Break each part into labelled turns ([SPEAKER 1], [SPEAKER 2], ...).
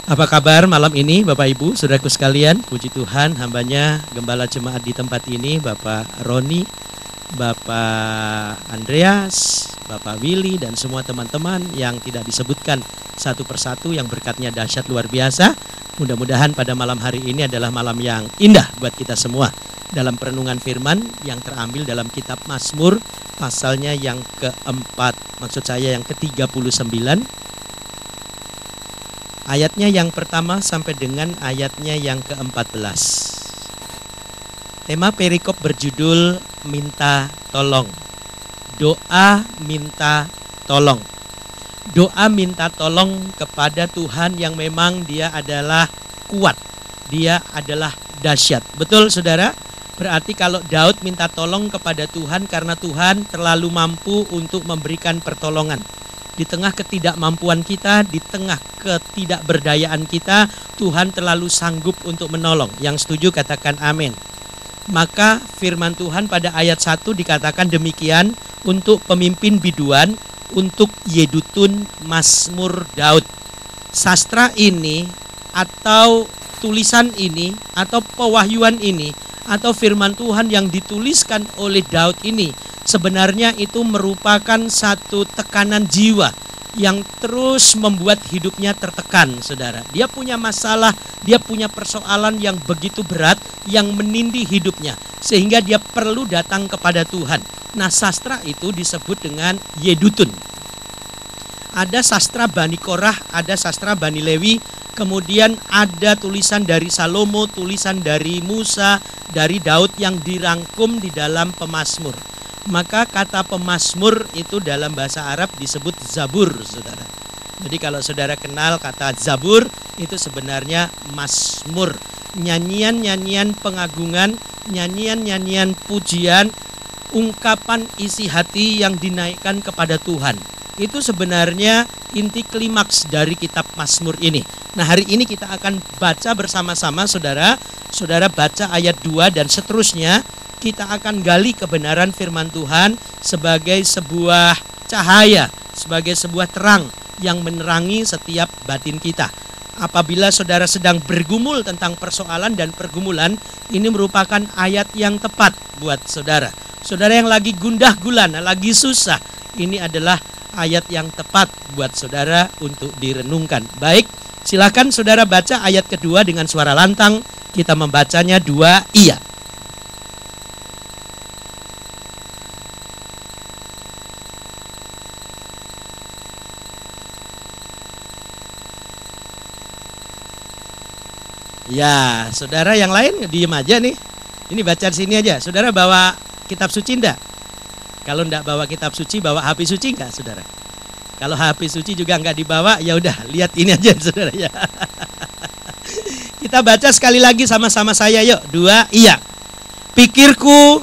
[SPEAKER 1] Apa kabar malam ini Bapak Ibu, saudaraku sekalian? Puji Tuhan, hambanya Gembala Jemaat di tempat ini, Bapak Roni, Bapak Andreas, Bapak Willy, dan semua teman-teman yang tidak disebutkan satu persatu yang berkatnya dahsyat luar biasa. Mudah-mudahan pada malam hari ini adalah malam yang indah buat kita semua. Dalam perenungan firman yang terambil dalam kitab Mazmur, pasalnya yang keempat, maksud saya yang ke-39, ayatnya yang pertama sampai dengan ayatnya yang ke-14. Tema perikop berjudul minta tolong. Doa minta tolong. Doa minta tolong kepada Tuhan yang memang Dia adalah kuat. Dia adalah dahsyat. Betul saudara? Berarti kalau Daud minta tolong kepada Tuhan karena Tuhan terlalu mampu untuk memberikan pertolongan. Di tengah ketidakmampuan kita, di tengah ketidakberdayaan kita, Tuhan terlalu sanggup untuk menolong. Yang setuju katakan amin. Maka firman Tuhan pada ayat 1 dikatakan demikian untuk pemimpin biduan, untuk Yedutun Mazmur Daud. Sastra ini atau tulisan ini atau pewahyuan ini atau firman Tuhan yang dituliskan oleh Daud ini sebenarnya itu merupakan satu tekanan jiwa yang terus membuat hidupnya tertekan, saudara. Dia punya masalah, dia punya persoalan yang begitu berat yang menindih hidupnya sehingga dia perlu datang kepada Tuhan. Nah, sastra itu disebut dengan Yedutun. Ada sastra Bani Korah, ada sastra Bani Lewi, kemudian ada tulisan dari Salomo, tulisan dari Musa, dari Daud yang dirangkum di dalam pemazmur. Maka kata pemazmur itu dalam bahasa Arab disebut zabur, saudara. Jadi kalau saudara kenal kata zabur, itu sebenarnya mazmur. Nyanyian-nyanyian pengagungan, nyanyian-nyanyian pujian, ungkapan isi hati yang dinaikkan kepada Tuhan. Itu sebenarnya inti klimaks dari kitab Mazmur ini. Nah, hari ini kita akan baca bersama-sama, saudara. Saudara baca ayat 2 dan seterusnya. Kita akan gali kebenaran firman Tuhan sebagai sebuah cahaya, sebagai sebuah terang yang menerangi setiap batin kita. Apabila saudara sedang bergumul tentang persoalan dan pergumulan, ini merupakan ayat yang tepat buat saudara. Saudara yang lagi gundah gulana, lagi susah, ini adalah ayat yang tepat buat saudara untuk direnungkan. Baik, silakan saudara baca ayat kedua dengan suara lantang. Kita membacanya 2 iya. Ya, saudara yang lain diem aja nih. Ini baca di sini aja. Saudara bawa kitab suci enggak? Kalau enggak bawa kitab suci, bawa HP suci enggak, saudara? Kalau HP suci juga enggak dibawa, ya udah lihat ini aja, saudara ya. Kita baca sekali lagi sama-sama saya, yuk. 2 iya. Pikirku,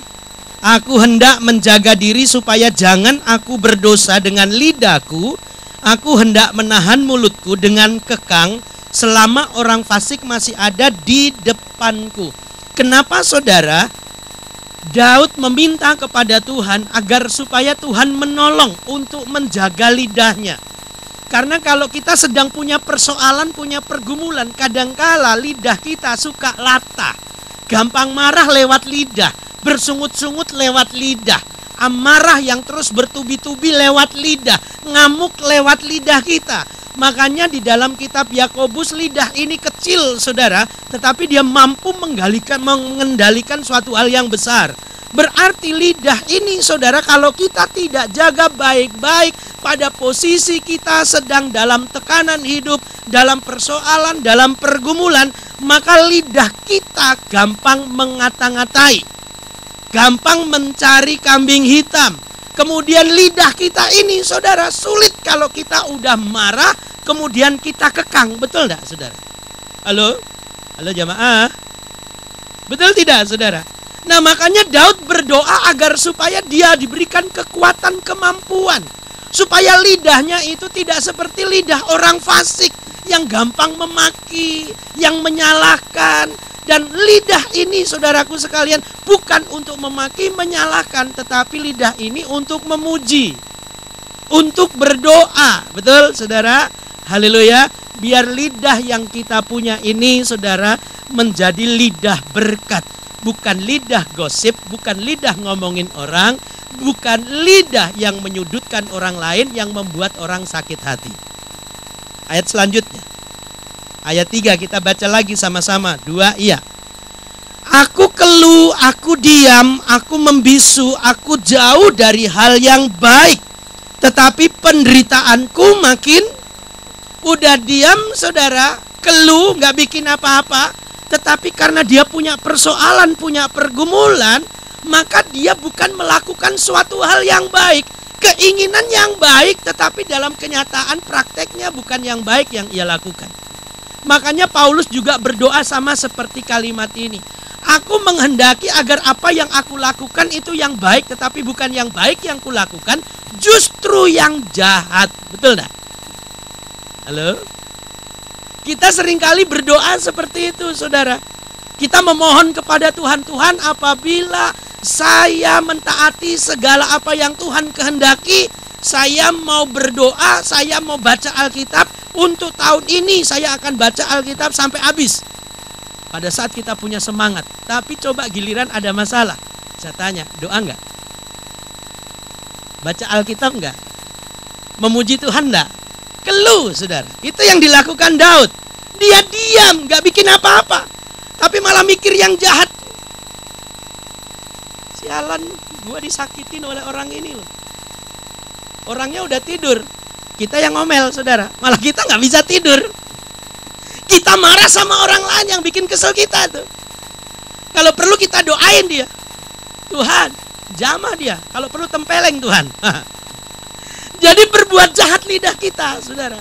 [SPEAKER 1] aku hendak menjaga diri supaya jangan aku berdosa dengan lidahku. Aku hendak menahan mulutku dengan kekang selama orang fasik masih ada di depanku. Kenapa saudara? Daud meminta kepada Tuhan agar supaya Tuhan menolong untuk menjaga lidahnya. Karena kalau kita sedang punya persoalan, punya pergumulan, kadangkala lidah kita suka latah. Gampang marah lewat lidah, bersungut-sungut lewat lidah, amarah yang terus bertubi-tubi lewat lidah, ngamuk lewat lidah kita. Makanya di dalam kitab Yakobus lidah ini kecil, saudara, tetapi dia mampu mengendalikan suatu hal yang besar. Berarti lidah ini, saudara, kalau kita tidak jaga baik-baik pada posisi kita sedang dalam tekanan hidup, dalam persoalan, dalam pergumulan, maka lidah kita gampang mengata-ngatai, gampang mencari kambing hitam. Kemudian lidah kita ini, saudara, sulit kalau kita udah marah, kemudian kita kekang. Betul enggak, saudara? Halo? Halo jamaah? Betul tidak, saudara? Nah, makanya Daud berdoa agar supaya dia diberikan kekuatan, kemampuan. Supaya lidahnya itu tidak seperti lidah orang fasik yang gampang memaki, yang menyalahkan. Dan lidah ini, saudaraku sekalian, bukan untuk memaki, menyalahkan, tetapi lidah ini untuk memuji, untuk berdoa. Betul, saudara? Haleluya. Biar lidah yang kita punya ini, saudara, menjadi lidah berkat. Bukan lidah gosip, bukan lidah ngomongin orang, bukan lidah yang menyudutkan orang lain, yang membuat orang sakit hati. Ayat selanjutnya, ayat 3, kita baca lagi sama-sama. 2, iya. Aku keluh, aku diam, aku membisu, aku jauh dari hal yang baik. Tetapi penderitaanku makin. Udah diam, saudara, keluh, gak bikin apa-apa. Tetapi karena dia punya persoalan, punya pergumulan, maka dia bukan melakukan suatu hal yang baik. Keinginan yang baik, tetapi dalam kenyataan prakteknya bukan yang baik yang ia lakukan. Makanya Paulus juga berdoa sama seperti kalimat ini. Aku menghendaki agar apa yang aku lakukan itu yang baik, tetapi bukan yang baik yang kulakukan, justru yang jahat. Betul enggak? Halo? Kita seringkali berdoa seperti itu, saudara. Kita memohon kepada Tuhan, Tuhan, apabila saya mentaati segala apa yang Tuhan kehendaki, saya mau berdoa, saya mau baca Alkitab, untuk tahun ini saya akan baca Alkitab sampai habis. Pada saat kita punya semangat, tapi coba giliran ada masalah, saya tanya, doa enggak? Baca Alkitab enggak? Memuji Tuhan enggak? Keluh, saudara. Itu yang dilakukan Daud. Dia diam, gak bikin apa-apa, tapi malah mikir yang jahat. Sialan, gue disakitin oleh orang ini loh. Orangnya udah tidur, kita yang ngomel, saudara. Malah kita gak bisa tidur. Kita marah sama orang lain yang bikin kesel kita tuh. Kalau perlu kita doain dia. Tuhan, jamah dia. Kalau perlu tempeleng Tuhan. Jadi berbuat jahat lidah kita, saudara.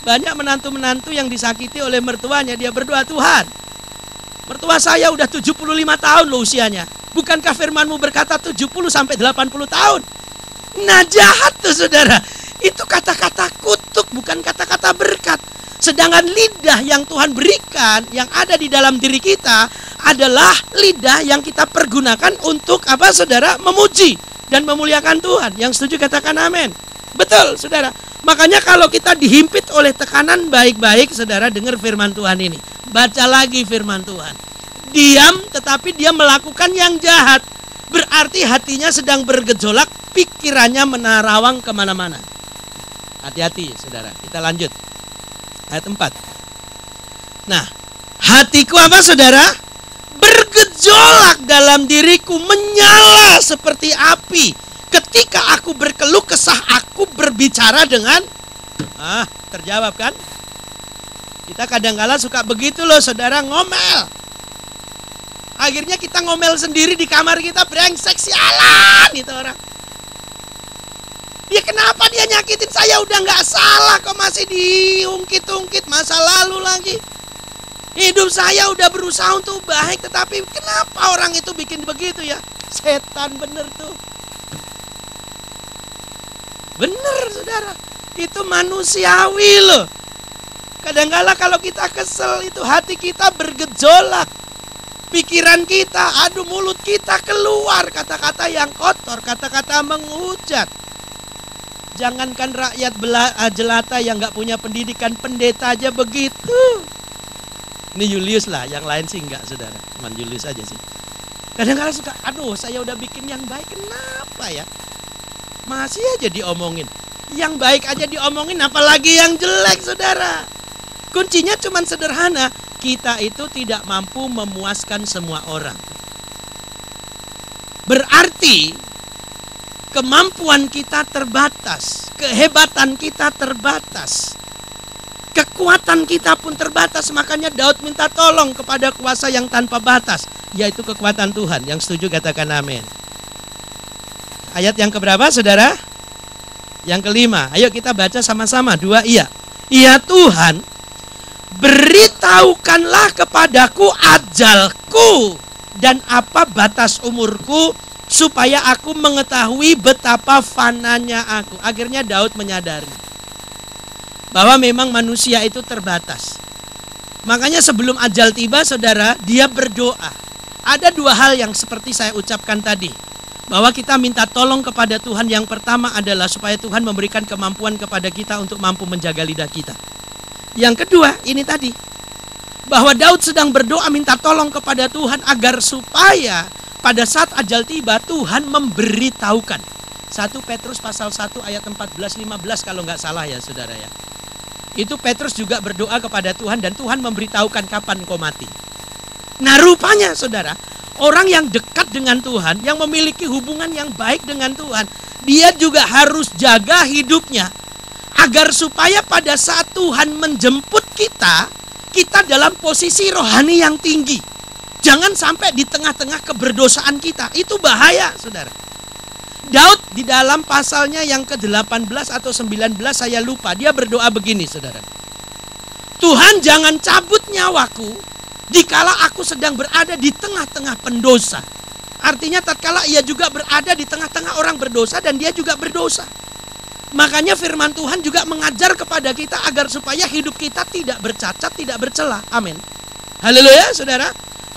[SPEAKER 1] Banyak menantu-menantu yang disakiti oleh mertuanya, dia berdoa, Tuhan, mertua saya udah 75 tahun loh usianya. Bukankah firman-Mu berkata 70 sampai 80 tahun? Nah, jahat tuh, saudara. Itu kata-kata kutuk, bukan kata-kata berkat. Sedangkan lidah yang Tuhan berikan, yang ada di dalam diri kita, adalah lidah yang kita pergunakan untuk apa, saudara? Memuji dan memuliakan Tuhan. Yang setuju katakan amin. Betul, saudara. Makanya kalau kita dihimpit oleh tekanan baik-baik, saudara, dengar firman Tuhan ini. Baca lagi firman Tuhan. Diam, tetapi dia melakukan yang jahat. Berarti hatinya sedang bergejolak, pikirannya menerawang kemana-mana. Hati-hati, saudara. Kita lanjut. Ayat 4. Nah, hatiku apa, saudara? Bergejolak dalam diriku, menyala seperti api. Ketika aku berkeluh kesah, aku berbicara dengan terjawab kan? Kita kadang-kala suka begitu loh, saudara, ngomel. Akhirnya kita ngomel sendiri di kamar kita, brengsek sialan itu orang. Dia kenapa dia nyakitin saya, udah gak salah kok masih diungkit-ungkit masa lalu lagi. Hidup saya udah berusaha untuk baik, tetapi kenapa orang itu bikin begitu ya? Setan bener tuh. Bener, saudara. Itu manusiawi loh. Kadang-kala kalau kita kesel, itu hati kita bergejolak. Pikiran kita, mulut kita keluar kata-kata yang kotor, kata-kata menghujat. Jangankan rakyat jelata yang gak punya pendidikan, pendeta aja begitu. Ini Julius lah, yang lain sih enggak, saudara. Cuman Julius aja sih. Kadang-kadang suka, saya udah bikin yang baik, kenapa ya? Masih aja diomongin. Yang baik aja diomongin, apalagi yang jelek, saudara. Kuncinya cuman sederhana. Kita itu tidak mampu memuaskan semua orang. Berarti kemampuan kita terbatas, kehebatan kita terbatas, kekuatan kita pun terbatas. Makanya Daud minta tolong kepada kuasa yang tanpa batas, yaitu kekuatan Tuhan. Yang setuju katakan amin. Ayat yang keberapa, saudara? Yang kelima. Ayo kita baca sama-sama. 2, iya. Iya Tuhan, beritahukanlah kepadaku ajalku dan apa batas umurku, supaya aku mengetahui betapa fananya aku. Akhirnya Daud menyadari bahwa memang manusia itu terbatas. Makanya sebelum ajal tiba, saudara, dia berdoa. Ada 2 hal yang seperti saya ucapkan tadi, bahwa kita minta tolong kepada Tuhan. Yang pertama adalah supaya Tuhan memberikan kemampuan kepada kita untuk mampu menjaga lidah kita. Yang kedua, ini tadi, bahwa Daud sedang berdoa minta tolong kepada Tuhan agar supaya pada saat ajal tiba Tuhan memberitahukan. 1 Petrus pasal 1 ayat 14-15 kalau nggak salah ya saudara ya. Itu Petrus juga berdoa kepada Tuhan dan Tuhan memberitahukan kapan kau mati. Nah rupanya saudara, orang yang dekat dengan Tuhan, yang memiliki hubungan yang baik dengan Tuhan, dia juga harus jaga hidupnya agar supaya pada saat Tuhan menjemput kita, kita dalam posisi rohani yang tinggi. Jangan sampai di tengah-tengah keberdosaan kita. Itu bahaya, saudara. Daud di dalam pasalnya yang ke-18 atau 19 saya lupa, dia berdoa begini, saudara. Tuhan jangan cabut nyawaku dikala aku sedang berada di tengah-tengah pendosa. Artinya tatkala ia juga berada di tengah-tengah orang berdosa dan dia juga berdosa. Makanya firman Tuhan juga mengajar kepada kita agar supaya hidup kita tidak bercacat, tidak bercela. Amin. Haleluya, saudara.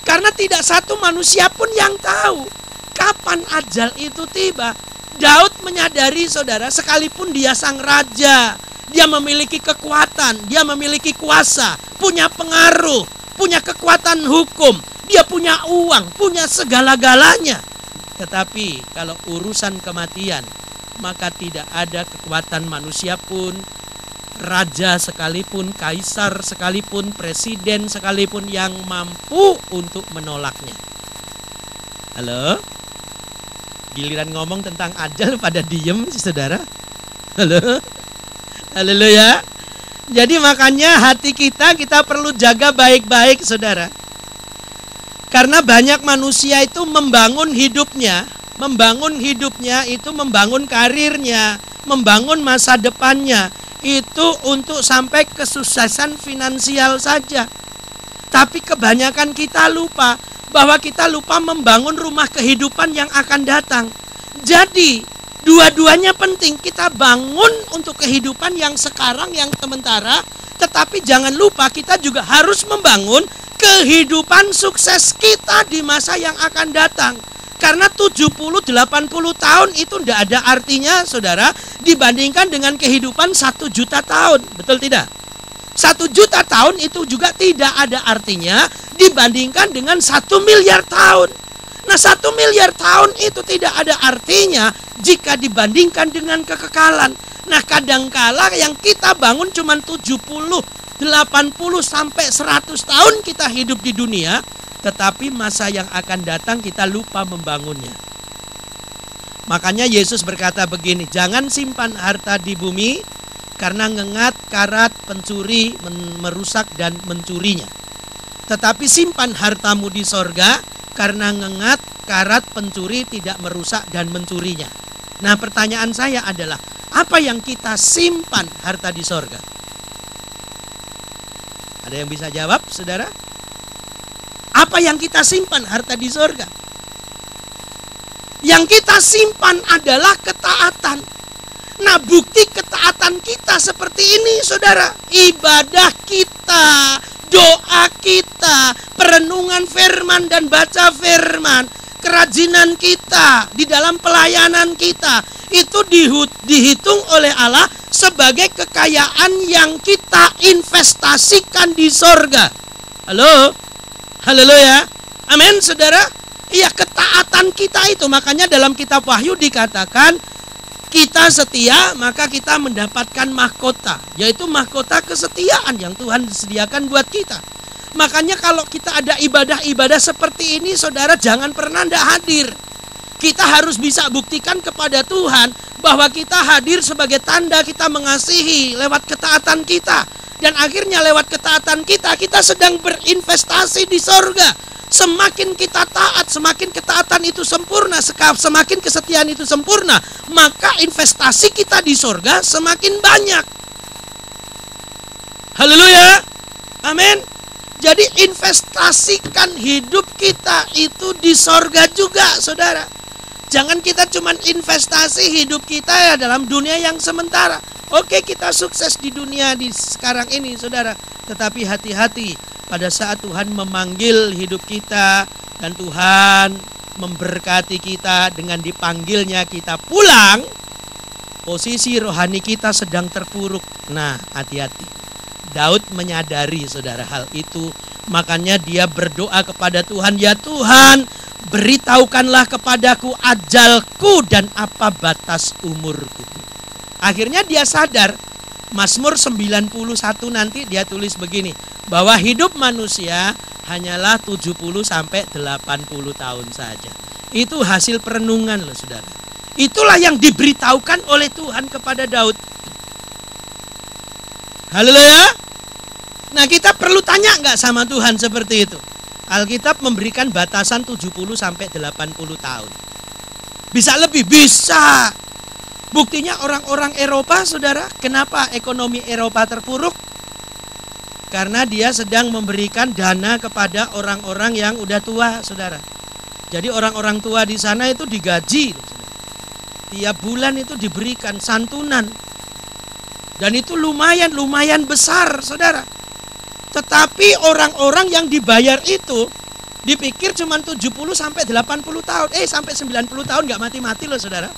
[SPEAKER 1] Karena tidak satu manusia pun yang tahu kapan ajal itu tiba. Daud menyadari, saudara, sekalipun dia sang raja, dia memiliki kekuatan, dia memiliki kuasa, punya pengaruh, punya kekuatan hukum, dia punya uang, punya segala-galanya. Tetapi kalau urusan kematian, maka tidak ada kekuatan manusia pun, raja sekalipun, kaisar sekalipun, presiden sekalipun yang mampu untuk menolaknya. Halo? Giliran ngomong tentang ajal pada diem saudara. Halo? Haleluya. Jadi makanya hati kita perlu jaga baik-baik saudara. Karena banyak manusia itu membangun hidupnya itu membangun karirnya, membangun masa depannya, itu untuk sampai kesuksesan finansial saja. Tapi kebanyakan kita lupa bahwa kita lupa membangun rumah kehidupan yang akan datang. Jadi dua-duanya penting. Kita bangun untuk kehidupan yang sekarang, yang sementara, tetapi jangan lupa kita juga harus membangun kehidupan sukses kita di masa yang akan datang. Karena 70-80 tahun itu tidak ada artinya saudara, dibandingkan dengan kehidupan 1 juta tahun. Betul tidak? 1 juta tahun itu juga tidak ada artinya dibandingkan dengan 1 miliar tahun. Nah 1 miliar tahun itu tidak ada artinya jika dibandingkan dengan kekekalan. Nah kadangkala yang kita bangun cuma 70, 80 sampai 100 tahun kita hidup di dunia, tetapi masa yang akan datang kita lupa membangunnya. Makanya Yesus berkata begini, jangan simpan harta di bumi karena ngengat, karat, pencuri merusak dan mencurinya. Tetapi simpan hartamu di sorga karena ngengat, karat, pencuri tidak merusak dan mencurinya. Nah pertanyaan saya adalah, apa yang kita simpan harta di sorga? Ada yang bisa jawab saudara? Apa yang kita simpan harta di sorga? Yang kita simpan adalah ketaatan. Nah bukti ketaatan kita seperti ini saudara. Ibadah kita, doa kita, perenungan firman dan baca firman, kerajinan kita di dalam pelayanan kita, itu dihitung oleh Allah sebagai kekayaan yang kita investasikan di sorga. Halo? Haleluya. Amin saudara. Iya, ketaatan kita itu, makanya dalam kitab Wahyu dikatakan kita setia maka kita mendapatkan mahkota, yaitu mahkota kesetiaan yang Tuhan sediakan buat kita. Makanya kalau kita ada ibadah-ibadah seperti ini saudara, jangan pernah tidak hadir. Kita harus bisa buktikan kepada Tuhan bahwa kita hadir sebagai tanda kita mengasihi lewat ketaatan kita. Dan akhirnya lewat ketaatan kita sedang berinvestasi di sorga. Semakin kita taat, semakin ketaatan itu sempurna, semakin kesetiaan itu sempurna, maka investasi kita di sorga semakin banyak. Haleluya. Amin. Jadi investasikan hidup kita itu di sorga juga saudara. Jangan kita cuma investasi hidup kita ya dalam dunia yang sementara. Oke, kita sukses di dunia di sekarang ini saudara, tetapi hati-hati pada saat Tuhan memanggil hidup kita dan Tuhan memberkati kita dengan dipanggilnya kita pulang, posisi rohani kita sedang terpuruk. Nah hati-hati, Daud menyadari saudara hal itu. Makanya dia berdoa kepada Tuhan, ya Tuhan, beritahukanlah kepadaku ajalku dan apa batas umurku. Akhirnya dia sadar, Mazmur 91 nanti dia tulis begini, bahwa hidup manusia hanyalah 70 sampai 80 tahun saja. Itu hasil perenungan loh saudara. Itulah yang diberitahukan oleh Tuhan kepada Daud. Haleluya. Nah, kita perlu tanya nggak sama Tuhan seperti itu? Alkitab memberikan batasan 70 sampai 80 tahun. Bisa lebih? Bisa. Buktinya orang-orang Eropa, saudara, kenapa ekonomi Eropa terpuruk? Karena dia sedang memberikan dana kepada orang-orang yang udah tua, saudara. Jadi orang-orang tua di sana itu digaji. Tiap bulan itu diberikan santunan. Dan itu lumayan besar, saudara. Tetapi orang-orang yang dibayar itu dipikir cuma 70 sampai 80 tahun. Sampai 90 tahun nggak mati-mati loh saudara.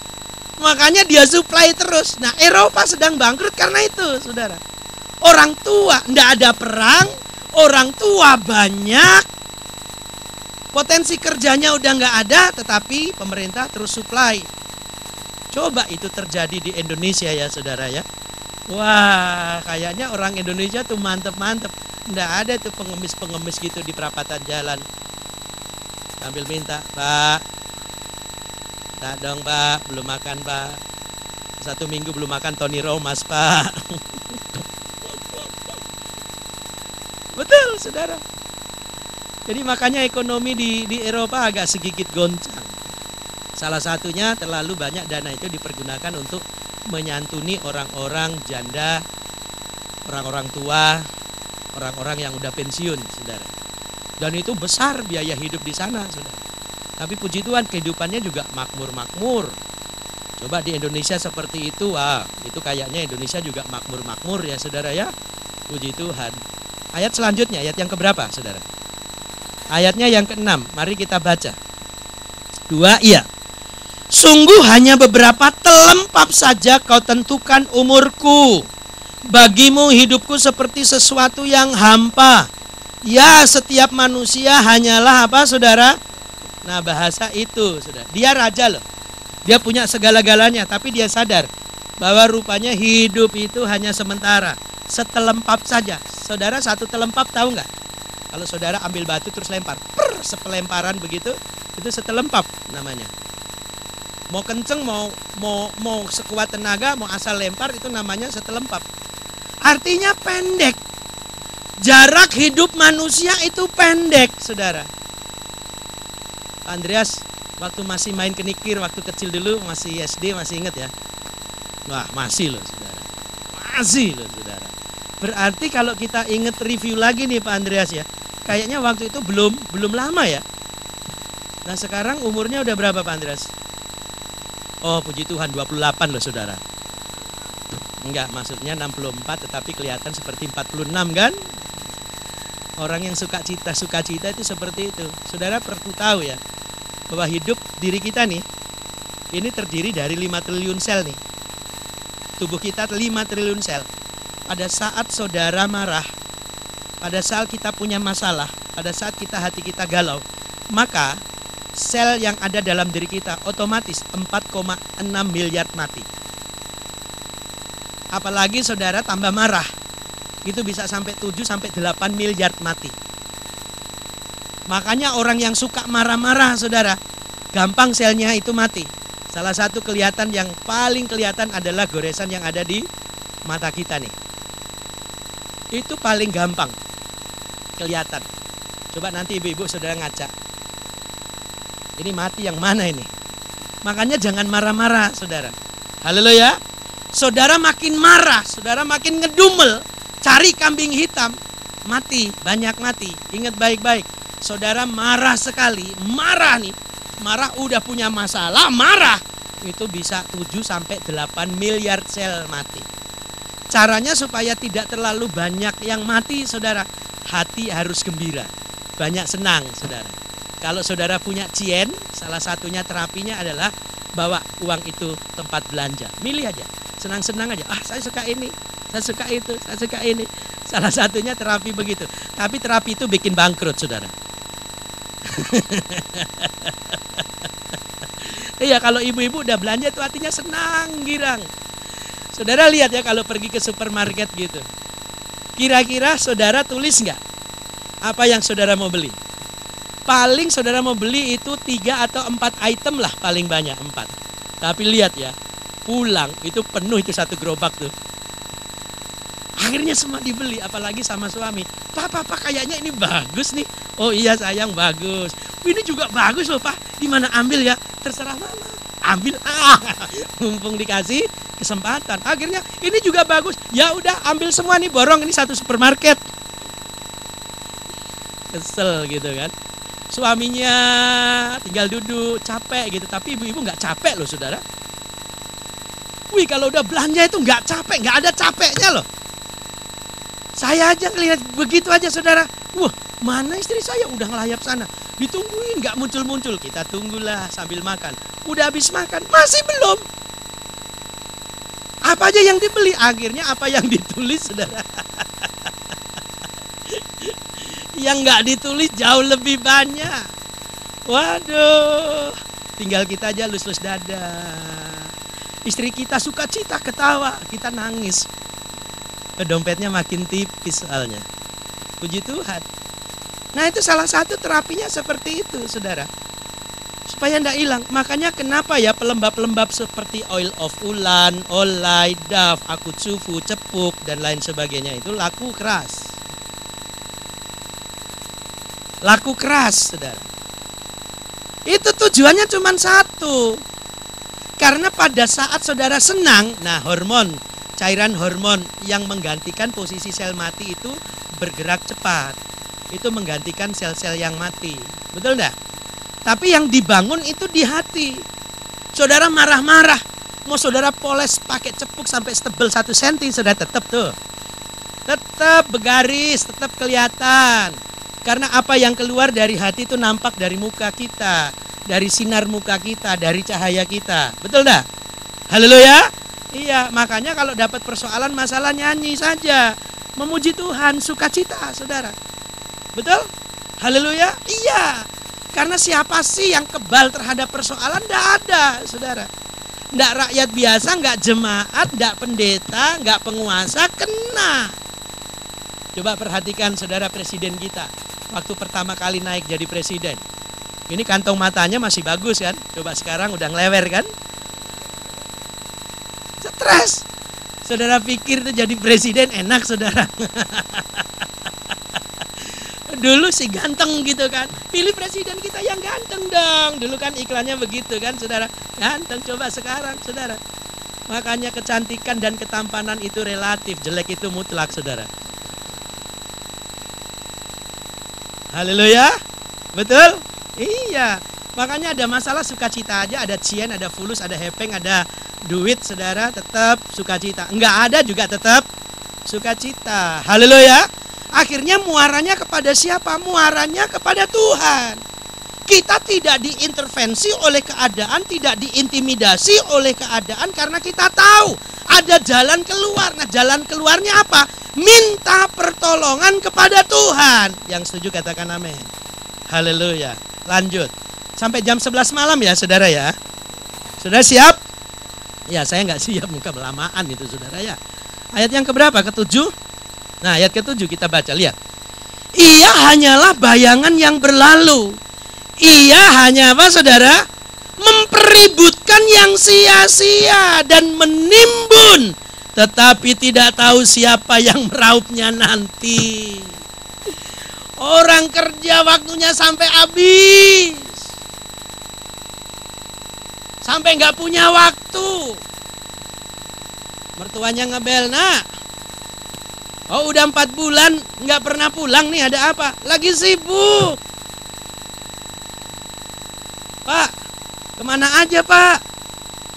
[SPEAKER 1] Makanya dia supply terus. Nah, Eropa sedang bangkrut karena itu saudara. Orang tua, nggak ada perang, orang tua banyak, potensi kerjanya udah nggak ada, tetapi pemerintah terus supply. Coba itu terjadi di Indonesia ya saudara ya. Wah, kayaknya orang Indonesia tuh mantep-mantep. Nggak ada tuh pengemis-pengemis gitu di perapatan jalan. Sambil minta, Pak, tak dong Pak, belum makan Pak. 1 minggu belum makan Tony Romas Pak. Betul saudara. Jadi makanya ekonomi di Eropa agak sedikit goncang. Salah satunya terlalu banyak dana itu dipergunakan untuk menyantuni orang-orang janda, orang-orang tua, orang-orang yang udah pensiun, saudara. Dan itu besar biaya hidup di sana, saudara. Tapi puji Tuhan kehidupannya juga makmur-makmur. Coba di Indonesia seperti itu, itu kayaknya Indonesia juga makmur-makmur ya, saudara ya. Puji Tuhan. Ayat selanjutnya, ayat yang keberapa, saudara? Ayatnya yang ke-6, mari kita baca. 2, iya. Sungguh hanya beberapa telempap saja kau tentukan umurku. Bagimu hidupku seperti sesuatu yang hampa. Ya, setiap manusia hanyalah apa saudara? Nah, bahasa itu saudara. Dia raja loh. Dia punya segala-galanya, tapi dia sadar bahwa rupanya hidup itu hanya sementara. Setelempap saja. Saudara, satu telempap tahu nggak? Kalau saudara ambil batu terus lempar, sepelemparan begitu, itu setelempap namanya. Mau kenceng, mau sekuat tenaga, mau asal lempar, itu namanya setelempap. Artinya pendek. Jarak hidup manusia itu pendek, saudara. Pak Andreas, waktu masih main kenikir, waktu kecil dulu, masih SD, masih inget ya? Wah, masih loh, saudara. Masih loh, saudara. Berarti kalau kita inget review lagi nih Pak Andreas ya, kayaknya waktu itu belum lama ya. Nah, sekarang umurnya udah berapa Pak Andreas? Oh, puji Tuhan, 28 loh saudara. Enggak, maksudnya 64 tetapi kelihatan seperti 46 kan? Orang yang sukacita itu seperti itu. Saudara perlu tahu ya, bahwa hidup diri kita nih, ini terdiri dari 5 triliun sel nih. Tubuh kita 5 triliun sel. Pada saat saudara marah, pada saat kita punya masalah, pada saat hati kita galau, maka sel yang ada dalam diri kita otomatis 4,6 miliar mati. Apalagi saudara tambah marah, itu bisa sampai 7 sampai 8 miliar mati. Makanya orang yang suka marah-marah saudara, gampang selnya itu mati. Salah satu kelihatan yang paling kelihatan adalah goresan yang ada di mata kita nih. Itu paling gampang kelihatan. Coba nanti ibu-ibu saudara ngaca. Ini mati yang mana ini? Makanya jangan marah-marah saudara. Haleluya. Saudara makin marah, saudara makin ngedumel, cari kambing hitam, mati, banyak mati. Ingat baik-baik. Saudara marah sekali, marah nih. Marah udah punya masalah, marah. Itu bisa 7 sampai 8 miliar sel mati. Caranya supaya tidak terlalu banyak yang mati, saudara. Hati harus gembira, banyak senang, saudara. Kalau saudara punya cien, salah satunya terapinya adalah bawa uang itu tempat belanja. Milih aja, senang-senang aja. Saya suka ini, saya suka itu, saya suka ini. Salah satunya terapi begitu. Tapi terapi itu bikin bangkrut, saudara. Iya, kalau ibu-ibu udah belanja tuh hatinya senang, girang. Saudara lihat ya kalau pergi ke supermarket gitu. Kira-kira saudara tulis nggak apa yang saudara mau beli? Paling saudara mau beli itu 3 atau 4 item lah, paling banyak 4. Tapi lihat ya, pulang itu penuh itu satu gerobak tuh. Akhirnya semua dibeli, apalagi sama suami. Papa kayaknya ini bagus nih. Oh iya sayang, bagus. Ini juga bagus loh Pak. Di mana ambil ya? Terserah mama. Ambil, mumpung dikasih kesempatan. Akhirnya ini juga bagus. Ya udah ambil semua nih, borong ini satu supermarket. Kesel gitu kan. Suaminya tinggal duduk, capek gitu. Tapi ibu-ibu nggak capek loh saudara. Wih, kalau udah belanja itu nggak capek, nggak ada capeknya loh. Saya aja ngelihat begitu aja saudara. Wah, mana istri saya udah ngelayap sana. Ditungguin nggak muncul-muncul. Kita tunggulah sambil makan. Udah habis makan, masih belum. Apa aja yang dibeli? Akhirnya apa yang ditulis saudara. Yang nggak ditulis jauh lebih banyak. Waduh, tinggal kita aja lus-lus dada. Istri kita sukacita ketawa, kita nangis. Dompetnya makin tipis soalnya. Puji Tuhan. Nah itu salah satu terapinya seperti itu saudara. Supaya tidak hilang. Makanya kenapa ya pelembab-pelembab seperti oil of ulan, olay, daf, akutsufu, cepuk dan lain sebagainya itu laku keras. Laku keras saudara. Itu tujuannya cuma satu. Karena pada saat saudara senang, nah cairan hormon yang menggantikan posisi sel mati itu bergerak cepat. Itu menggantikan sel-sel yang mati. Betul enggak? Tapi yang dibangun itu di hati. Saudara marah-marah. Mau saudara poles pakai cepuk sampai setebel 1 cm. Saudara tetap tuh. Tetap bergaris, tetap kelihatan. Karena apa yang keluar dari hati itu nampak dari muka kita. Dari sinar muka kita, dari cahaya kita. Betul enggak? Haleluya. Iya, makanya kalau dapat persoalan masalah nyanyi saja. Memuji Tuhan, sukacita, saudara. Betul? Haleluya. Iya. Karena siapa sih yang kebal terhadap persoalan? Tidak ada, saudara. Tidak rakyat biasa, nggak jemaat, nggak pendeta, nggak penguasa, kena. Coba perhatikan saudara presiden kita. Waktu pertama kali naik jadi presiden. Ini kantong matanya masih bagus kan? Coba sekarang udah ngelewer kan? Stres. Saudara pikir tuh jadi presiden enak saudara. Dulu sih ganteng gitu kan. Pilih presiden kita yang ganteng dong. Dulu kan iklannya begitu kan saudara. Ganteng, coba sekarang saudara. Makanya kecantikan dan ketampanan itu relatif. Jelek itu mutlak saudara. Haleluya. Betul? Iya. Makanya ada masalah sukacita aja. Ada cien, ada fulus, ada hepeng, ada duit saudara. Tetap sukacita. Enggak ada juga tetap sukacita. Haleluya. Akhirnya muaranya kepada siapa? Muaranya kepada Tuhan. Kita tidak diintervensi oleh keadaan, tidak diintimidasi oleh keadaan karena kita tahu ada jalan keluar. Nah, jalan keluarnya apa? Minta pertolongan kepada Tuhan. Yang setuju katakan amin. Haleluya. Lanjut. Sampai jam 11 malam ya saudara ya. Saudara siap? Ya saya nggak siap, muka belamaan itu saudara ya. Ayat yang keberapa? Ke-7? Nah ayat ke-7 kita baca, lihat. Ia hanyalah bayangan yang berlalu. Ia hanya apa saudara? Mempeributkan yang sia-sia dan menimbun. Tetapi tidak tahu siapa yang merauapnya nanti. Orang kerja waktunya sampai habis. Sampai nggak punya waktu. Mertuanya ngebel, nak. Oh udah 4 bulan nggak pernah pulang nih, ada apa? Lagi sibuk. Pak, kemana aja pak?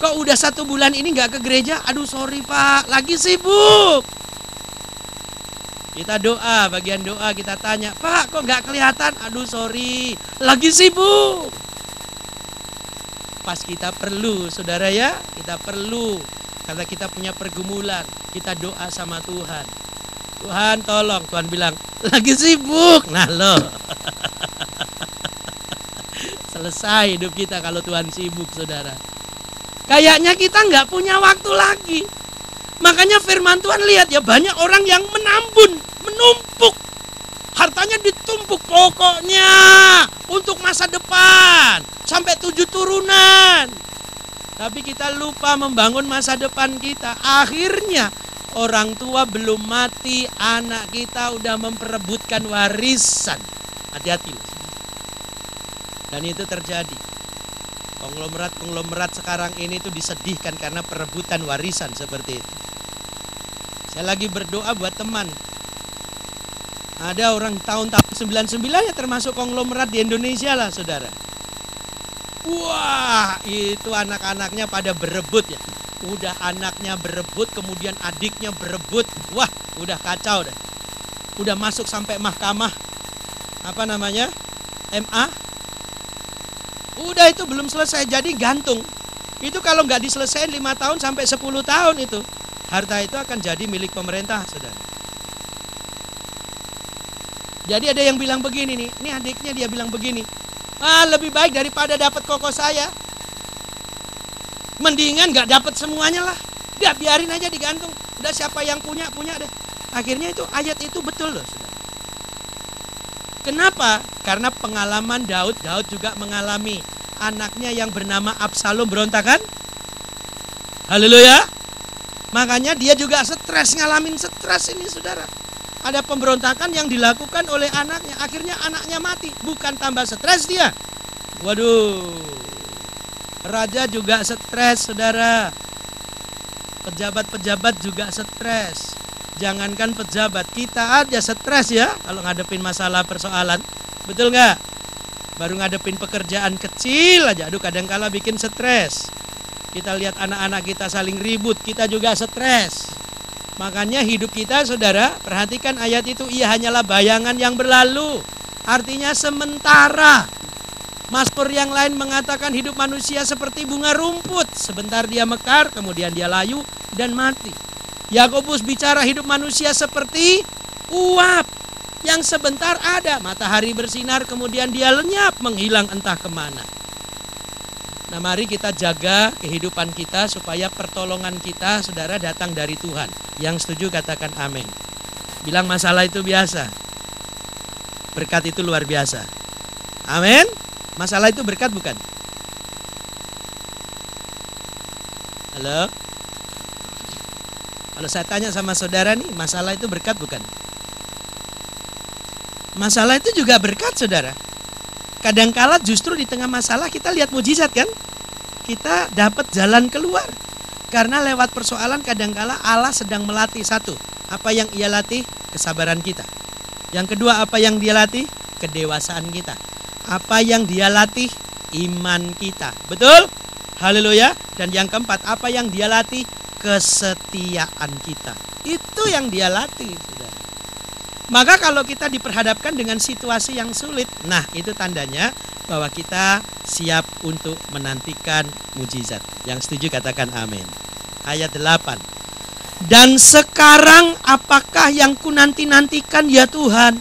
[SPEAKER 1] Kok udah 1 bulan ini nggak ke gereja? Aduh sorry pak, lagi sibuk. Kita doa, bagian doa kita tanya, Pak kok nggak kelihatan? Aduh sorry, lagi sibuk. Pas kita perlu saudara ya, kita perlu. Karena kita punya pergumulan, kita doa sama Tuhan. Tuhan tolong. Tuhan bilang, lagi sibuk. Nah loh. Selesai hidup kita kalau Tuhan sibuk, saudara. Kayaknya kita nggak punya waktu lagi. Makanya firman Tuhan, lihat ya, banyak orang yang menambun, menumpuk. Hartanya ditumpuk, pokoknya untuk masa depan. Sampai 7 turunan. Tapi kita lupa membangun masa depan kita. Akhirnya orang tua belum mati, anak kita udah memperebutkan warisan. Hati-hati loh. Dan itu terjadi. Konglomerat sekarang ini tuh disedihkan karena perebutan warisan seperti itu. Saya lagi berdoa buat teman. Ada orang tahun-tahun 99 ya, termasuk konglomerat di Indonesia lah, saudara. Wah, itu anak-anaknya pada berebut ya. Udah anaknya berebut, kemudian adiknya berebut. Wah, udah kacau dah. Udah masuk sampai mahkamah. Apa namanya? MA. Udah itu belum selesai, jadi gantung. Itu kalau nggak diselesaikan 5 tahun sampai 10 tahun itu. Harta itu akan jadi milik pemerintah, saudara. Jadi ada yang bilang begini nih, ini adiknya dia bilang begini, lebih baik daripada dapat koko saya, mendingan nggak dapat semuanya lah, udah biarin aja digantung, udah siapa yang punya deh. Akhirnya itu ayat itu betul loh, saudara. Kenapa? Karena pengalaman Daud juga mengalami anaknya yang bernama Absalom berontak kan? Haleluya. Makanya dia juga stres, ngalamin stres ini, saudara. Ada pemberontakan yang dilakukan oleh anaknya. Akhirnya anaknya mati. Bukan tambah stres dia. Waduh. Raja juga stres, saudara. Pejabat-pejabat juga stres. Jangankan pejabat, kita aja stres ya kalau ngadepin masalah persoalan. Betul nggak? Baru ngadepin pekerjaan kecil aja, aduh kadangkala bikin stres. Kita lihat anak-anak kita saling ribut, kita juga stres. Makanya hidup kita, saudara, perhatikan ayat itu, ia hanyalah bayangan yang berlalu. Artinya sementara. Mazmur yang lain mengatakan hidup manusia seperti bunga rumput. Sebentar dia mekar, kemudian dia layu dan mati. Yakobus bicara hidup manusia seperti uap yang sebentar ada. Matahari bersinar, kemudian dia lenyap, menghilang entah kemana. Nah, mari kita jaga kehidupan kita supaya pertolongan kita, saudara, datang dari Tuhan. Yang setuju katakan amin. Bilang masalah itu biasa, berkat itu luar biasa. Amin. Masalah itu berkat bukan? Halo? Kalau saya tanya sama saudara nih, masalah itu berkat bukan? Masalah itu juga berkat, saudara. Kadangkala justru di tengah masalah kita lihat mujizat kan? Kita dapat jalan keluar. Karena lewat persoalan kadangkala Allah sedang melatih satu. Apa yang ia latih? Kesabaran kita. Yang kedua, apa yang dia latih? Kedewasaan kita. Apa yang dia latih? Iman kita. Betul? Haleluya. Dan yang keempat, apa yang dia latih? Kesetiaan kita. Itu yang dia latih, saudara. Maka kalau kita diperhadapkan dengan situasi yang sulit, nah itu tandanya bahwa kita siap untuk menantikan mujizat. Yang setuju katakan amin. Ayat 8. Dan sekarang apakah yang ku nanti-nantikan ya Tuhan?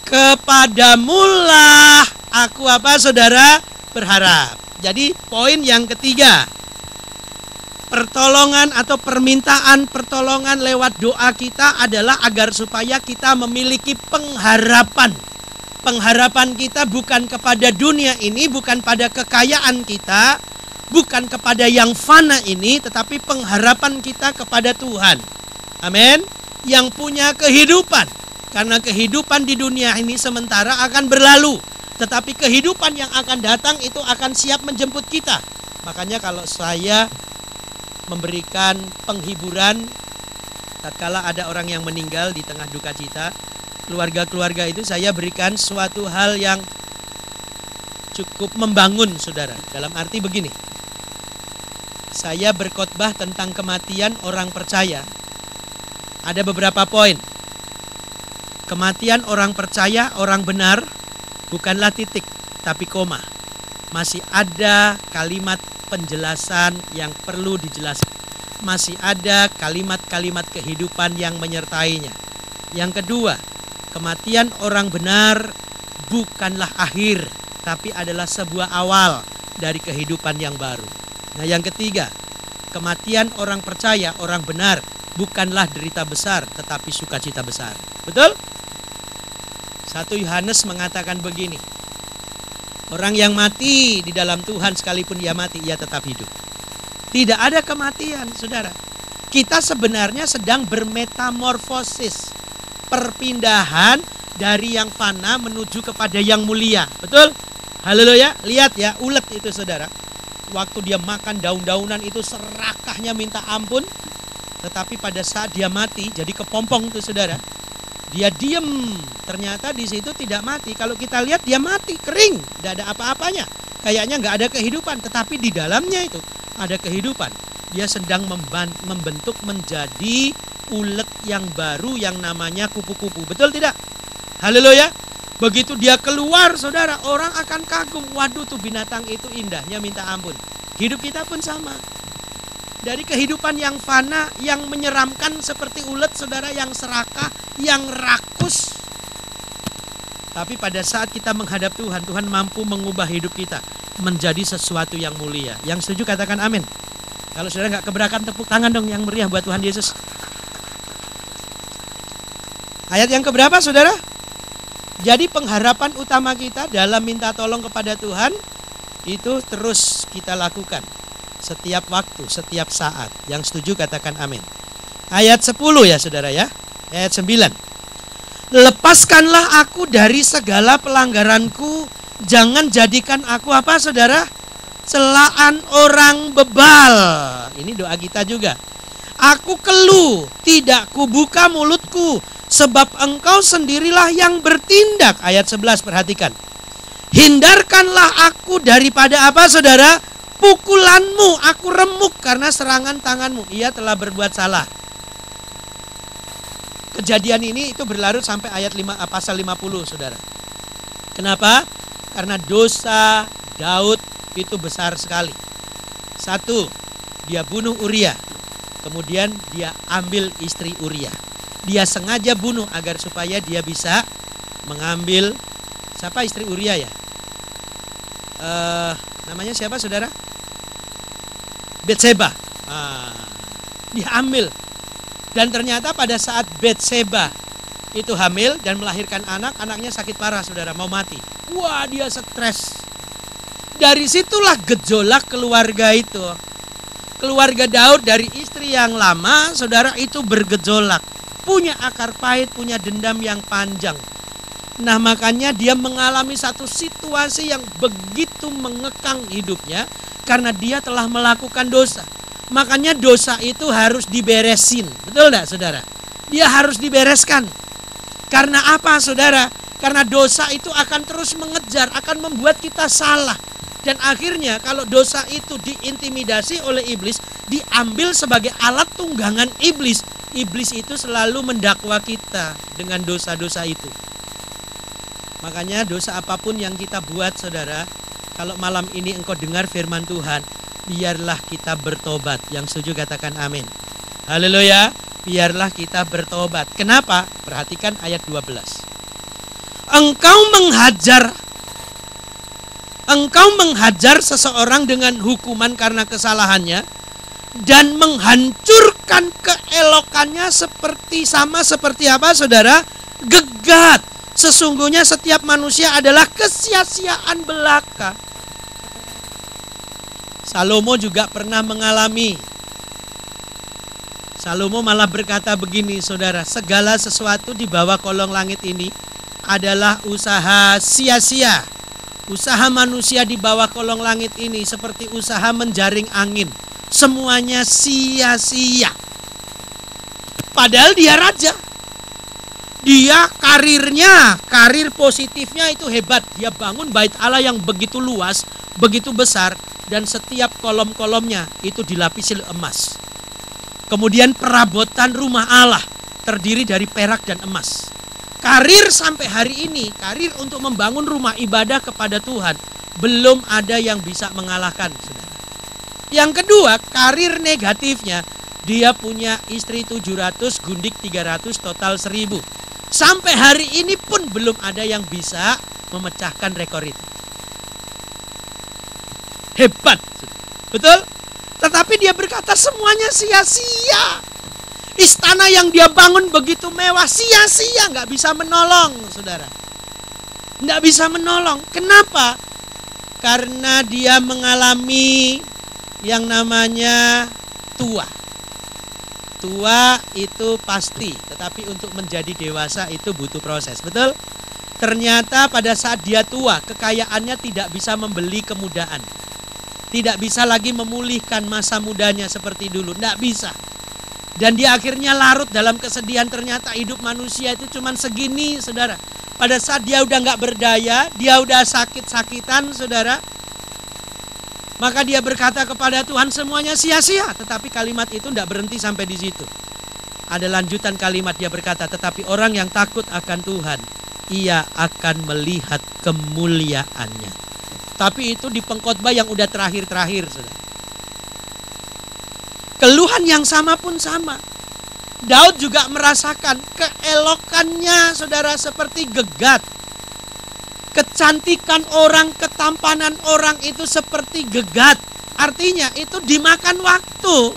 [SPEAKER 1] Kepadamulah aku apa, saudara? Berharap. Jadi poin yang ketiga, pertolongan atau permintaan pertolongan lewat doa kita adalah agar supaya kita memiliki pengharapan. Pengharapan kita bukan kepada dunia ini, bukan pada kekayaan kita, bukan kepada yang fana ini, tetapi pengharapan kita kepada Tuhan. Amin. Yang punya kehidupan. Karena kehidupan di dunia ini sementara akan berlalu, tetapi kehidupan yang akan datang itu akan siap menjemput kita. Makanya kalau saya memberikan penghiburan tatkala ada orang yang meninggal di tengah duka cita, keluarga-keluarga itu saya berikan suatu hal yang cukup membangun, saudara. Dalam arti begini, saya berkhotbah tentang kematian orang percaya. Ada beberapa poin. Kematian orang percaya, orang benar, bukanlah titik, tapi koma. Masih ada kalimat penjelasan yang perlu dijelaskan. Masih ada kalimat-kalimat kehidupan yang menyertainya. Yang kedua, kematian orang benar bukanlah akhir, tapi adalah sebuah awal dari kehidupan yang baru. Nah, yang ketiga, kematian orang percaya, orang benar bukanlah derita besar, tetapi sukacita besar. Betul? 1 Yohanes mengatakan begini, orang yang mati di dalam Tuhan sekalipun ia mati, ia tetap hidup. Tidak ada kematian, saudara. Kita sebenarnya sedang bermetamorfosis, perpindahan dari yang fana menuju kepada yang mulia. Betul? Haleluya. Lihat ya, ulet itu saudara. Waktu dia makan daun-daunan itu serakahnya minta ampun. Tetapi pada saat dia mati, jadi kepompong itu saudara. Dia diem, ternyata di situ tidak mati. Kalau kita lihat dia mati, kering, tidak ada apa-apanya. Kayaknya nggak ada kehidupan, tetapi di dalamnya itu ada kehidupan. Dia sedang membentuk menjadi ulet yang baru yang namanya kupu-kupu. Betul tidak? Haleluya. Begitu dia keluar saudara, orang akan kagum. Waduh tuh binatang itu indahnya minta ampun. Hidup kita pun sama. Dari kehidupan yang fana, yang menyeramkan seperti ulet saudara, yang serakah, yang rakus. Tapi pada saat kita menghadap Tuhan, Tuhan mampu mengubah hidup kita menjadi sesuatu yang mulia. Yang setuju katakan amin. Kalau saudara nggak keberatan, tepuk tangan dong yang meriah buat Tuhan Yesus. Ayat yang keberapa saudara? Jadi pengharapan utama kita dalam minta tolong kepada Tuhan itu terus kita lakukan. Setiap waktu, setiap saat. Yang setuju katakan amin. Ayat 10 ya saudara ya. Ayat 9. Lepaskanlah aku dari segala pelanggaranku. Jangan jadikan aku apa saudara? Celaan orang bebal. Ini doa kita juga. Aku keluh, tidak kubuka mulutku. Sebab engkau sendirilah yang bertindak. Ayat 11 perhatikan. Hindarkanlah aku daripada apa saudara? Pukulanmu, aku remuk karena serangan tanganmu. Ia telah berbuat salah. Kejadian ini itu berlarut sampai ayat pasal 50 saudara. Kenapa? Karena dosa Daud itu besar sekali. 1, dia bunuh Uria. Kemudian dia ambil istri Uria. Dia sengaja bunuh agar supaya dia bisa mengambil siapa istri Uria ya? Namanya siapa saudara? Betseba. Dia ambil. Dan ternyata pada saat Betseba itu hamil dan melahirkan anak, anaknya sakit parah saudara, mau mati. Wah, dia stres. Dari situlah gejolak keluarga itu. Keluarga Daud dari istri yang lama saudara itu bergejolak. Punya akar pahit, punya dendam yang panjang. Nah makanya dia mengalami satu situasi yang begitu mengekang hidupnya. Karena dia telah melakukan dosa. Makanya dosa itu harus diberesin. Betul tidak saudara? Dia harus dibereskan. Karena apa saudara? Karena dosa itu akan terus mengejar, akan membuat kita salah. Dan akhirnya kalau dosa itu diintimidasi oleh iblis, diambil sebagai alat tunggangan iblis. Iblis itu selalu mendakwa kita dengan dosa-dosa itu. Makanya dosa apapun yang kita buat saudara, kalau malam ini engkau dengar firman Tuhan, biarlah kita bertobat. Yang setuju katakan amin. Haleluya. Biarlah kita bertobat. Kenapa? Perhatikan ayat 12. Engkau menghajar seseorang dengan hukuman karena kesalahannya dan menghancurkan keelokannya sama seperti apa saudara? Gegat. Sesungguhnya setiap manusia adalah kesia-siaan belaka. Salomo juga pernah mengalami. Salomo malah berkata begini saudara, segala sesuatu di bawah kolong langit ini adalah usaha sia-sia. Usaha manusia di bawah kolong langit ini seperti usaha menjaring angin. Semuanya sia-sia. Padahal dia raja. Dia karir positifnya itu hebat. Dia bangun bait Allah yang begitu luas, begitu besar, dan setiap kolom-kolomnya itu dilapisi emas. Kemudian perabotan rumah Allah terdiri dari perak dan emas. Karir sampai hari ini, karir untuk membangun rumah ibadah kepada Tuhan, belum ada yang bisa mengalahkan, saudara. Yang kedua, karir negatifnya, dia punya istri 700, gundik 300, total 1000. Sampai hari ini pun belum ada yang bisa memecahkan rekor itu. Hebat, betul? Tetapi dia berkata semuanya sia-sia. Istana yang dia bangun begitu mewah, sia-sia, nggak bisa menolong, saudara. Nggak bisa menolong. Kenapa? Karena dia mengalami yang namanya tua. Tua itu pasti, tetapi untuk menjadi dewasa itu butuh proses, betul? Ternyata pada saat dia tua, kekayaannya tidak bisa membeli kemudahan. Tidak bisa lagi memulihkan masa mudanya seperti dulu, tidak bisa. Dan dia akhirnya larut dalam kesedihan. Ternyata hidup manusia itu cuma segini, saudara. Pada saat dia udah nggak berdaya, dia udah sakit-sakitan, saudara, maka dia berkata kepada Tuhan semuanya sia-sia. Tetapi kalimat itu tidak berhenti sampai di situ. Ada lanjutan kalimat, dia berkata, tetapi orang yang takut akan Tuhan, ia akan melihat kemuliaannya. Tapi itu di pengkhotbah yang udah terakhir-terakhir, saudara. Keluhan yang sama pun sama. Daud juga merasakan keelokannya, saudara, seperti gegat. Kecantikan orang, ketampanan orang itu seperti gegat. Artinya itu dimakan waktu.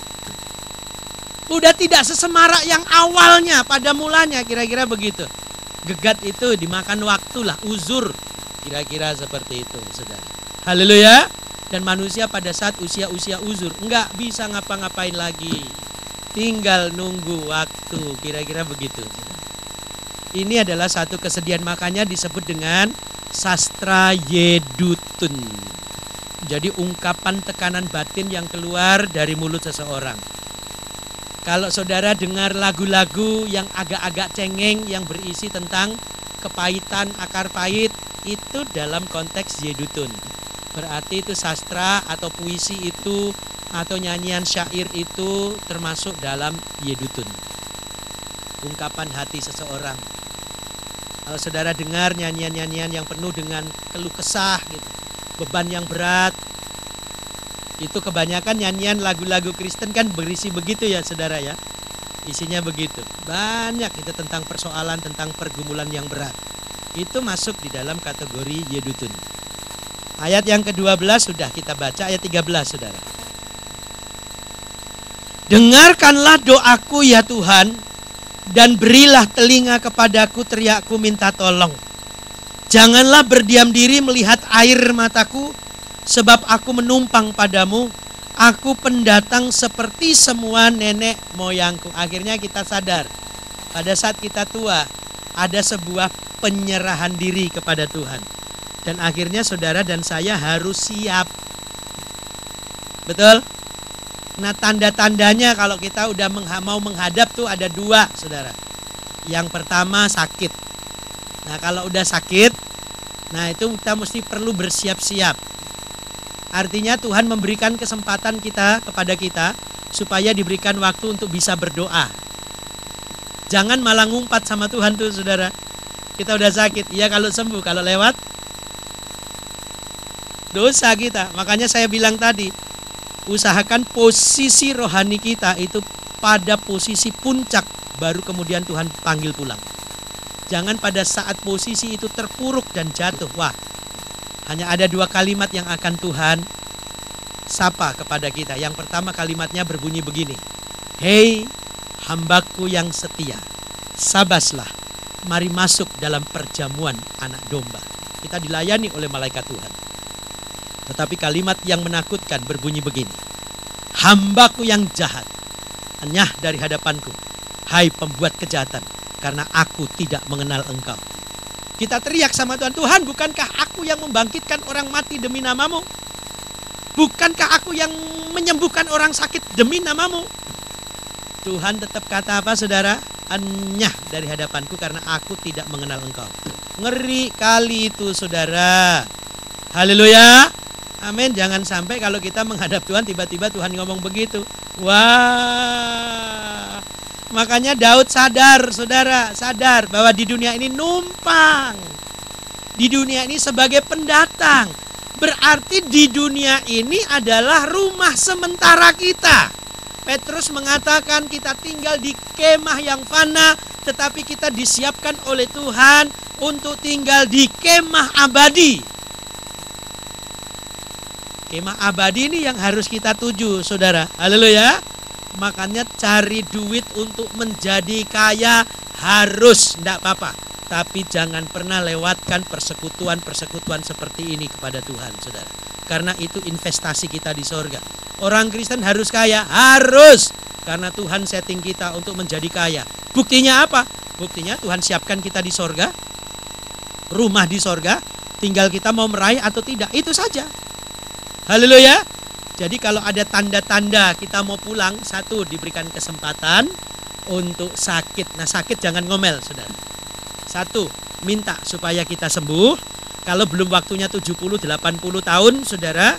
[SPEAKER 1] Udah tidak sesemarak yang awalnya pada mulanya, kira-kira begitu. Gegat itu dimakan waktu lah, uzur. Kira-kira seperti itu, saudara. Haleluya. Dan manusia pada saat usia-usia uzur enggak bisa ngapa-ngapain lagi. Tinggal nunggu waktu, kira-kira begitu. Ini adalah satu kesedihan, makanya disebut dengan sastra Yedutun. Jadi ungkapan tekanan batin yang keluar dari mulut seseorang. Kalau saudara dengar lagu-lagu yang agak-agak cengeng yang berisi tentang kepahitan, akar pahit, itu dalam konteks Yedutun. Berarti itu sastra atau puisi itu atau nyanyian syair itu termasuk dalam Yedutun. Ungkapan hati seseorang. Kalau saudara dengar nyanyian-nyanyian yang penuh dengan keluh kesah gitu, beban yang berat, itu kebanyakan nyanyian lagu-lagu Kristen kan berisi begitu ya, saudara ya. Isinya begitu. Banyak itu tentang persoalan, tentang pergumulan yang berat. Itu masuk di dalam kategori Yedutun. Ayat yang ke-12 sudah kita baca, ayat 13, saudara. Dengarkanlah doaku ya Tuhan, dan berilah telinga kepadaku teriakku minta tolong. Janganlah berdiam diri melihat air mataku, sebab aku menumpang padamu. Aku pendatang seperti semua nenek moyangku. Akhirnya kita sadar, pada saat kita tua, ada sebuah penyerahan diri kepada Tuhan. Dan akhirnya saudara dan saya harus siap. Betul? Nah, tanda-tandanya kalau kita udah mau menghadap tuh ada dua, saudara. Yang pertama sakit. Nah, kalau udah sakit, nah itu kita mesti perlu bersiap-siap. Artinya Tuhan memberikan kesempatan kepada kita supaya diberikan waktu untuk bisa berdoa. Jangan malah ngumpat sama Tuhan tuh, saudara. Kita udah sakit, iya kalau sembuh, kalau lewat dosa kita. Makanya saya bilang tadi, usahakan posisi rohani kita itu pada posisi puncak, baru kemudian Tuhan panggil pulang. Jangan pada saat posisi itu terpuruk dan jatuh. Wah, hanya ada dua kalimat yang akan Tuhan sapa kepada kita. Yang pertama kalimatnya berbunyi begini. Hei hambaku yang setia, sabaslah, mari masuk dalam perjamuan anak domba. Kita dilayani oleh malaikat Tuhan. Tetapi kalimat yang menakutkan berbunyi begini. Hambaku yang jahat, enyah dari hadapanku, hai pembuat kejahatan, karena aku tidak mengenal engkau. Kita teriak sama Tuhan, Tuhan, bukankah aku yang membangkitkan orang mati demi namamu? Bukankah aku yang menyembuhkan orang sakit demi namamu? Tuhan tetap kata apa, saudara? Enyah dari hadapanku karena aku tidak mengenal engkau. Ngeri kali itu, saudara. Haleluya. Amin. Jangan sampai kalau kita menghadap Tuhan tiba-tiba Tuhan ngomong begitu. Wah. Makanya Daud sadar, saudara, sadar bahwa di dunia ini numpang. Di dunia ini sebagai pendatang. Berarti di dunia ini adalah rumah sementara kita. Petrus mengatakan kita tinggal di kemah yang fana, tetapi kita disiapkan oleh Tuhan untuk tinggal di kemah abadi. Kemah abadi ini yang harus kita tuju, saudara. Haleluya. Makanya cari duit untuk menjadi kaya harus, enggak apa-apa. Tapi jangan pernah lewatkan persekutuan-persekutuan seperti ini kepada Tuhan, saudara. Karena itu investasi kita di sorga. Orang Kristen harus kaya, harus. Karena Tuhan setting kita untuk menjadi kaya. Buktinya apa? Buktinya Tuhan siapkan kita di sorga, rumah di sorga, tinggal kita mau meraih atau tidak, itu saja. Haleluya. Jadi kalau ada tanda-tanda kita mau pulang, satu, diberikan kesempatan untuk sakit. Nah, sakit jangan ngomel, saudara. Satu, minta supaya kita sembuh. Kalau belum waktunya 70-80 tahun, saudara,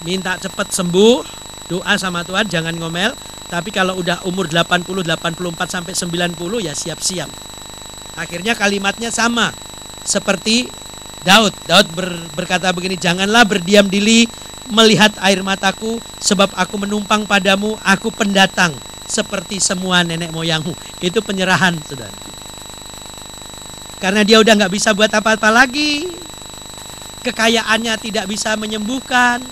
[SPEAKER 1] minta cepat sembuh. Doa sama Tuhan, jangan ngomel. Tapi kalau udah umur 80, 84 sampai 90, ya siap-siap. Akhirnya kalimatnya sama seperti Daud. Daud berkata begini, janganlah berdiam diri melihat air mataku, sebab aku menumpang padamu, aku pendatang seperti semua nenek moyangmu. Itu penyerahan, saudara. Karena dia udah gak bisa buat apa-apa lagi. Kekayaannya tidak bisa menyembuhkan.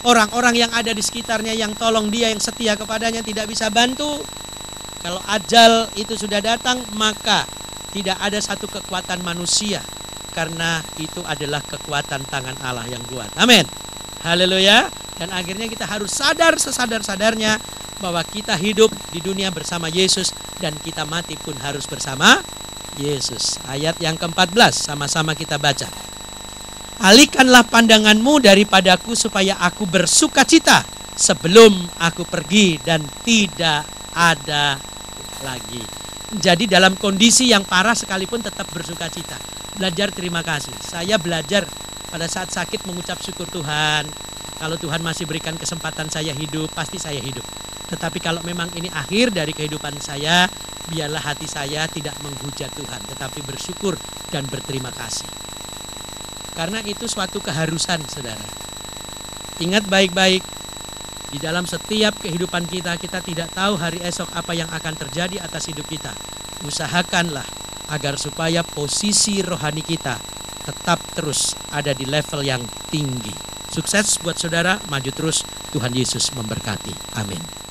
[SPEAKER 1] Orang-orang yang ada di sekitarnya yang tolong dia, yang setia kepadanya, tidak bisa bantu. Kalau ajal itu sudah datang, maka tidak ada satu kekuatan manusia, karena itu adalah kekuatan tangan Allah yang kuat. Amin. Haleluya. Dan akhirnya kita harus sadar sesadar-sadarnya bahwa kita hidup di dunia bersama Yesus dan kita mati pun harus bersama Yesus. Ayat yang ke-14 sama-sama kita baca. Alihkanlah pandanganmu daripadaku supaya aku bersuka cita sebelum aku pergi dan tidak ada lagi. Jadi dalam kondisi yang parah sekalipun tetap bersuka cita. Belajar terima kasih. Saya belajar pada saat sakit mengucap syukur Tuhan. Kalau Tuhan masih berikan kesempatan saya hidup, pasti saya hidup. Tetapi kalau memang ini akhir dari kehidupan saya, biarlah hati saya tidak menghujat Tuhan, tetapi bersyukur dan berterima kasih. Karena itu suatu keharusan, saudara. Ingat baik-baik, di dalam setiap kehidupan kita, kita tidak tahu hari esok apa yang akan terjadi atas hidup kita. Usahakanlah agar supaya posisi rohani kita tetap terus ada di level yang tinggi. Sukses buat saudara, maju terus. Tuhan Yesus memberkati. Amin.